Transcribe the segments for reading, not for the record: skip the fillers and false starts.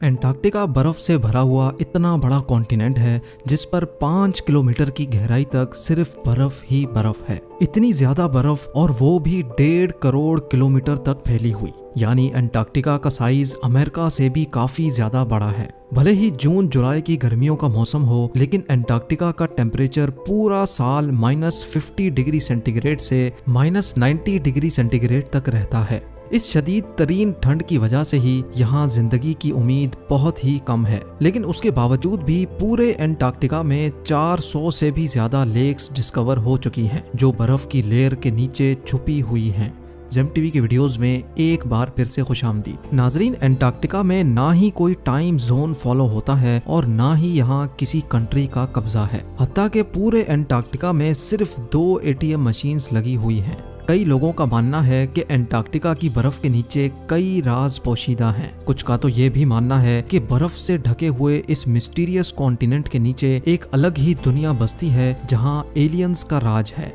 Antarctica बर्फ से भरा हुआ इतना बड़ा कॉन्टिनेंट है जिस पर 5 किलोमीटर की गहराई तक सिर्फ बर्फ ही बर्फ है। इतनी ज्यादा बर्फ, और वो भी 1.5 करोड़ किलोमीटर तक फैली हुई। यानी एंटार्क्टिका का साइज अमेरिका से भी काफी ज्यादा बड़ा है। भले ही जून जुलाई की गर्मियों का मौसम हो, लेकिन एंटार्क्टिका का टेम्परेचर पूरा साल -50 डिग्री सेंटीग्रेड से -90 डिग्री सेंटीग्रेड तक रहता है। इस शदीद तरीन ठंड की वजह से ही यहाँ जिंदगी की उम्मीद बहुत ही कम है। लेकिन उसके बावजूद भी पूरे एंटार्क्टिका में 400 से भी ज्यादा लेक्स डिस्कवर हो चुकी हैं, जो बर्फ की लेयर के नीचे छुपी हुई हैं। जेम टीवी के वीडियोस में एक बार फिर से खुशामदीद। नाजरीन, एंटार्क्टिका में ना ही कोई टाइम जोन फॉलो होता है और ना ही यहाँ किसी कंट्री का कब्जा है। हत्ता के पूरे एंटार्क्टिका में सिर्फ 2 ATM मशीन्स लगी हुई हैं। कई लोगों का मानना है कि एंटार्क्टिका की बर्फ के नीचे कई राज पोशीदा हैं। कुछ का तो ये भी मानना है कि बर्फ से ढके हुए इस मिस्टीरियस कॉन्टिनेंट के नीचे एक अलग ही दुनिया बसती है जहां एलियंस का राज है।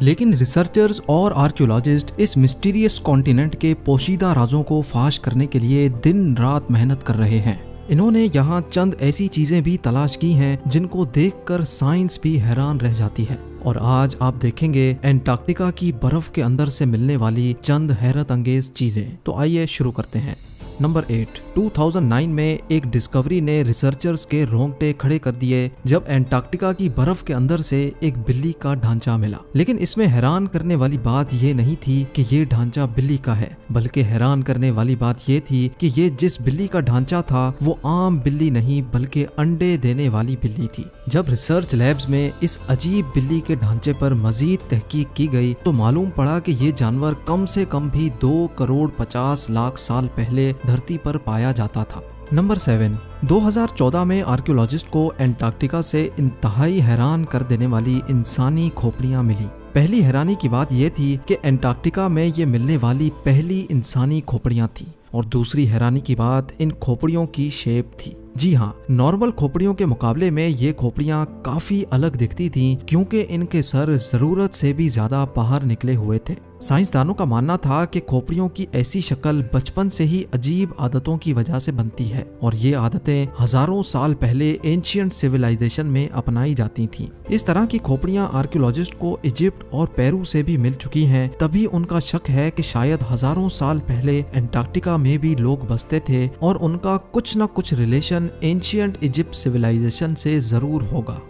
लेकिन रिसर्चर्स और आर्कियोलॉजिस्ट इस मिस्टीरियस कॉन्टिनेंट के पोशीदा राजों को फाश करने के लिए दिन रात मेहनत कर रहे हैं। इन्होंने यहाँ चंद ऐसी चीजें भी तलाश की हैं जिनको देखकर साइंस भी हैरान रह जाती है। और आज आप देखेंगे एंटार्क्टिका की बर्फ के अंदर से मिलने वाली चंद हैरत अंगेज चीजें। तो आइए शुरू करते हैं। नंबर 8। 2009 में एक डिस्कवरी ने रिसर्चर्स के रोंगटे खड़े कर दिए जब एंटार्क्टिका की बर्फ के अंदर से एक बिल्ली का ढांचा मिला। लेकिन इसमें हैरान करने वाली बात ये नहीं थी कि ये ढांचा बिल्ली का है, बल्कि हैरान करने वाली बात ये थी कि ये जिस बिल्ली का ढांचा था वो आम बिल्ली नहीं बल्कि अंडे देने वाली बिल्ली थी। जब रिसर्च लैब्स में इस अजीब बिल्ली के ढांचे पर मजीद तहकीक की गई तो मालूम पड़ा कि ये जानवर कम से कम भी 2 करोड़ 50 लाख साल पहले धरती पर पाया जाता था। नंबर 7। 2014 में आर्कियोलॉजिस्ट को एंटार्क्टिका से इंतहाई हैरान कर देने वाली इंसानी खोपड़ियां मिली। पहली हैरानी की बात यह थी कि एंटार्क्टिका में ये मिलने वाली पहली इंसानी खोपड़ियां थी, और दूसरी हैरानी की बात इन खोपड़ियों की शेप थी। जी हाँ, नॉर्मल खोपड़ियों के मुकाबले में ये खोपड़ियां काफी अलग दिखती थीं क्योंकि इनके सर जरूरत से भी ज्यादा बाहर निकले हुए थे। साइंसदानों का मानना था कि खोपड़ियों की ऐसी शक्ल बचपन से ही अजीब आदतों की वजह से बनती है, और ये आदतें हजारों साल पहले एंशिएंट सिविलाइजेशन में अपनाई जाती थीं। इस तरह की खोपड़ियां आर्कियोलॉजिस्ट को इजिप्ट और पेरू से भी मिल चुकी हैं। तभी उनका शक है कि शायद हजारों साल पहले एंटार्क्टिका में भी लोग बसते थे और उनका कुछ न कुछ रिलेशन एंशिएंट इजिप्ट सिविलाइजेशन से जरूर होगा।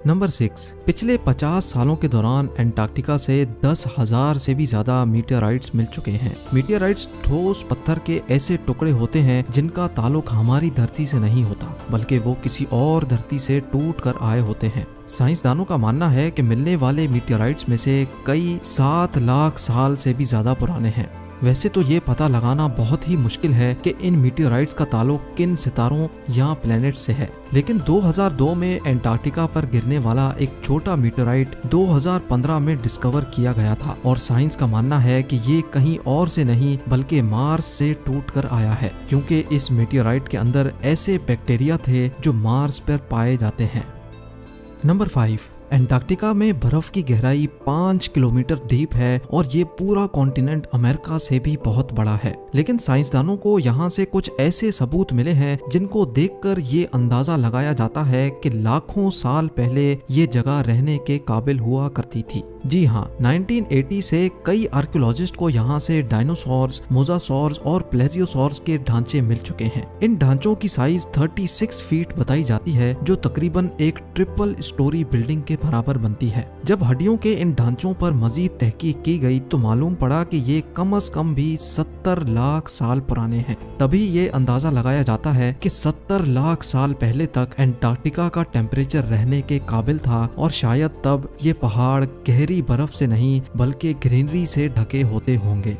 नंबर 6। पिछले 50 सालों के दौरान एंटार्क्टिका से 10,000 से भी ज्यादा मीटियोराइट्स मिल चुके हैं। मीटियोराइट्स ठोस पत्थर के ऐसे टुकड़े होते हैं जिनका ताल्लुक हमारी धरती से नहीं होता, बल्कि वो किसी और धरती से टूट कर आए होते हैं। साइंसदानों का मानना है कि मिलने वाले मीटियोराइट्स में से कई 7 लाख साल से भी ज्यादा पुराने हैं। वैसे तो ये पता लगाना बहुत ही मुश्किल है कि इन मीटियोराइट्स का ताल्लुक किन सितारों या प्लेनेट से है, लेकिन 2002 में एंटार्क्टिका पर गिरने वाला एक छोटा मीटियोराइट 2015 में डिस्कवर किया गया था, और साइंस का मानना है कि ये कहीं और से नहीं बल्कि मार्स से टूटकर आया है, क्योंकि इस मीटियोराइट के अंदर ऐसे बैक्टीरिया थे जो मार्स पर पाए जाते हैं। नंबर 5। एंटार्क्टिका में बर्फ की गहराई 5 किलोमीटर डीप है, और ये पूरा कॉन्टिनेंट अमेरिका से भी बहुत बड़ा है। लेकिन साइंसदानों को यहाँ से कुछ ऐसे सबूत मिले हैं जिनको देखकर ये अंदाजा लगाया जाता है कि लाखों साल पहले ये जगह रहने के काबिल हुआ करती थी। जी हाँ, 1980 से कई आर्कियोलॉजिस्ट को यहाँ से डायनासोर्स, मोजासोर्स और प्लेजियोसोर्स के ढांचे मिल चुके हैं। इन ढांचों की साइज 36 फीट बताई जाती है, जो तकरीबन एक ट्रिपल स्टोरी बिल्डिंग के बराबर बनती है। जब हड्डियों के इन ढांचों पर मजीद तहकीक की गई तो मालूम पड़ा कि ये कम से कम भी 70 लाख साल पुराने हैं। तभी ये अंदाजा लगाया जाता है कि 70 लाख साल पहले तक एंटार्क्टिका का टेम्परेचर रहने के काबिल था, और शायद तब ये पहाड़ गहरी बर्फ से नहीं बल्कि ग्रीनरी से ढके होते होंगे।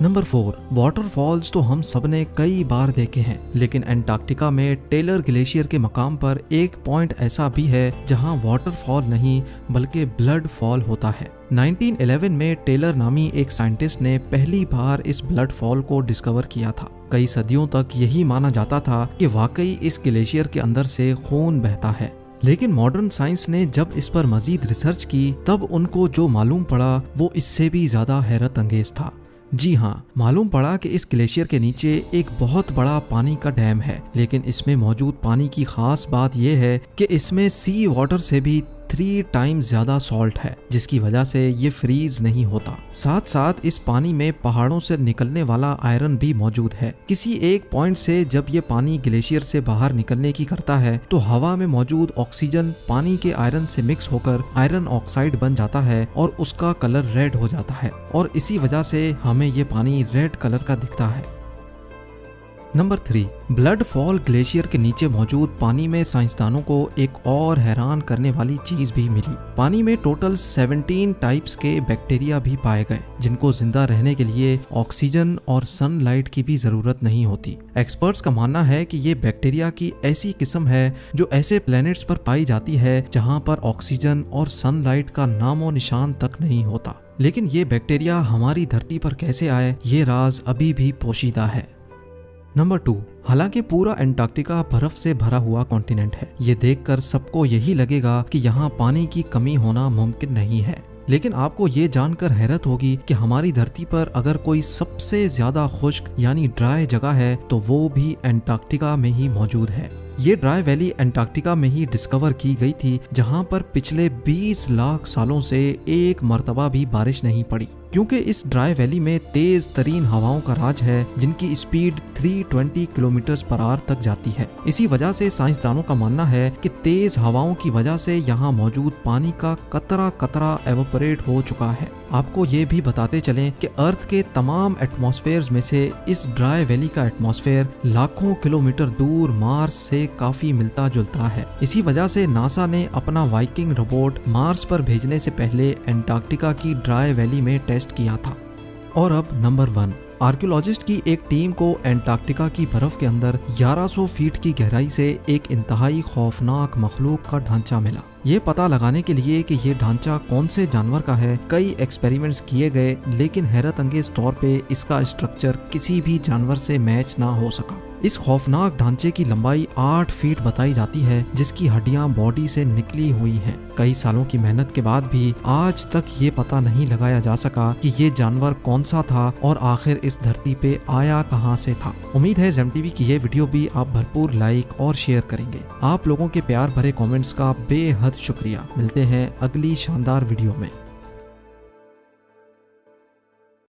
नंबर 4। वाटरफॉल्स तो हम सबने कई बार देखे हैं, लेकिन एंटार्क्टिका में टेलर ग्लेशियर के मकाम पर एक पॉइंट ऐसा भी है जहां वाटरफॉल नहीं बल्कि ब्लड फॉल होता है। 1911 में टेलर नामी एक साइंटिस्ट ने पहली बार इस ब्लड फॉल को डिस्कवर किया था। कई सदियों तक यही माना जाता था कि वाकई इस ग्लेशियर के अंदर से खून बहता है, लेकिन मॉडर्न साइंस ने जब इस पर मजीद रिसर्च की तब उनको जो मालूम पड़ा वो इससे भी ज्यादा हैरत अंगेज था। जी हाँ, मालूम पड़ा कि इस ग्लेशियर के नीचे एक बहुत बड़ा पानी का डैम है, लेकिन इसमें मौजूद पानी की खास बात यह है कि इसमें सी वाटर से भी 3 टाइम्स ज्यादा सॉल्ट है, जिसकी वजह से ये फ्रीज नहीं होता। साथ साथ इस पानी में पहाड़ों से निकलने वाला आयरन भी मौजूद है। किसी एक पॉइंट से जब ये पानी ग्लेशियर से बाहर निकलने की करता है तो हवा में मौजूद ऑक्सीजन पानी के आयरन से मिक्स होकर आयरन ऑक्साइड बन जाता है और उसका कलर रेड हो जाता है, और इसी वजह से हमें ये पानी रेड कलर का दिखता है। नंबर 3, ब्लड फॉल ग्लेशियर के नीचे मौजूद पानी में साइंसदानों को एक और हैरान करने वाली चीज भी मिली। पानी में टोटल 17 टाइप्स के बैक्टीरिया भी पाए गए, जिनको जिंदा रहने के लिए ऑक्सीजन और सनलाइट की भी जरूरत नहीं होती। एक्सपर्ट्स का मानना है कि ये बैक्टीरिया की ऐसी किस्म है जो ऐसे प्लैनेट्स पर पाई जाती है जहाँ पर ऑक्सीजन और सनलाइट का नामो निशान तक नहीं होता। लेकिन ये बैक्टीरिया हमारी धरती पर कैसे आए, ये राज अभी भी पोशीदा है। नंबर 2, हालांकि पूरा एंटार्क्टिका बर्फ से भरा हुआ कॉन्टिनेंट है, ये देखकर सबको यही लगेगा कि यहाँ पानी की कमी होना मुमकिन नहीं है। लेकिन आपको ये जानकर हैरत होगी कि हमारी धरती पर अगर कोई सबसे ज्यादा खुश्क यानी ड्राई जगह है तो वो भी एंटार्क्टिका में ही मौजूद है। ये ड्राई वैली एंटार्क्टिका में ही डिस्कवर की गई थी, जहाँ पर पिछले 20 लाख सालों से एक मर्तबा भी बारिश नहीं पड़ी, क्योंकि इस ड्राई वैली में तेज तरीन हवाओं का राज है, जिनकी स्पीड 320 किलोमीटर पर आवर तक जाती है। इसी वजह से साइंसदानों का मानना है कि तेज हवाओं की वजह से यहाँ मौजूद पानी का कतरा कतरा एवोपरेट हो चुका है। आपको ये भी बताते चलें कि अर्थ के तमाम एटमॉस्फेयर्स में से इस ड्राई वैली का एटमॉस्फेयर लाखों किलोमीटर दूर मार्स से काफी मिलता जुलता है। इसी वजह से नासा ने अपना वाइकिंग रोबोट मार्स पर भेजने से पहले एंटार्क्टिका की ड्राई वैली में टेस्ट किया था। और अब नंबर 1, आर्कियोलॉजिस्ट की एक टीम को एंटार्क्टिका की बर्फ के अंदर 1100 फीट की गहराई से एक इंतहाई खौफनाक मखलूक का ढांचा मिला। ये पता लगाने के लिए कि ये ढांचा कौन से जानवर का है, कई एक्सपेरिमेंट्स किए गए, लेकिन हैरत अंगेज तौर पे इसका स्ट्रक्चर किसी भी जानवर से मैच ना हो सका। इस खौफनाक ढांचे की लंबाई 8 फीट बताई जाती है, जिसकी हड्डियां बॉडी से निकली हुई हैं। कई सालों की मेहनत के बाद भी आज तक ये पता नहीं लगाया जा सका कि ये जानवर कौन सा था और आखिर इस धरती पे आया कहां से था। उम्मीद है जेम टीवी की ये वीडियो भी आप भरपूर लाइक और शेयर करेंगे। आप लोगों के प्यार भरे कमेंट्स का बेहद शुक्रिया। मिलते हैं अगली शानदार वीडियो में।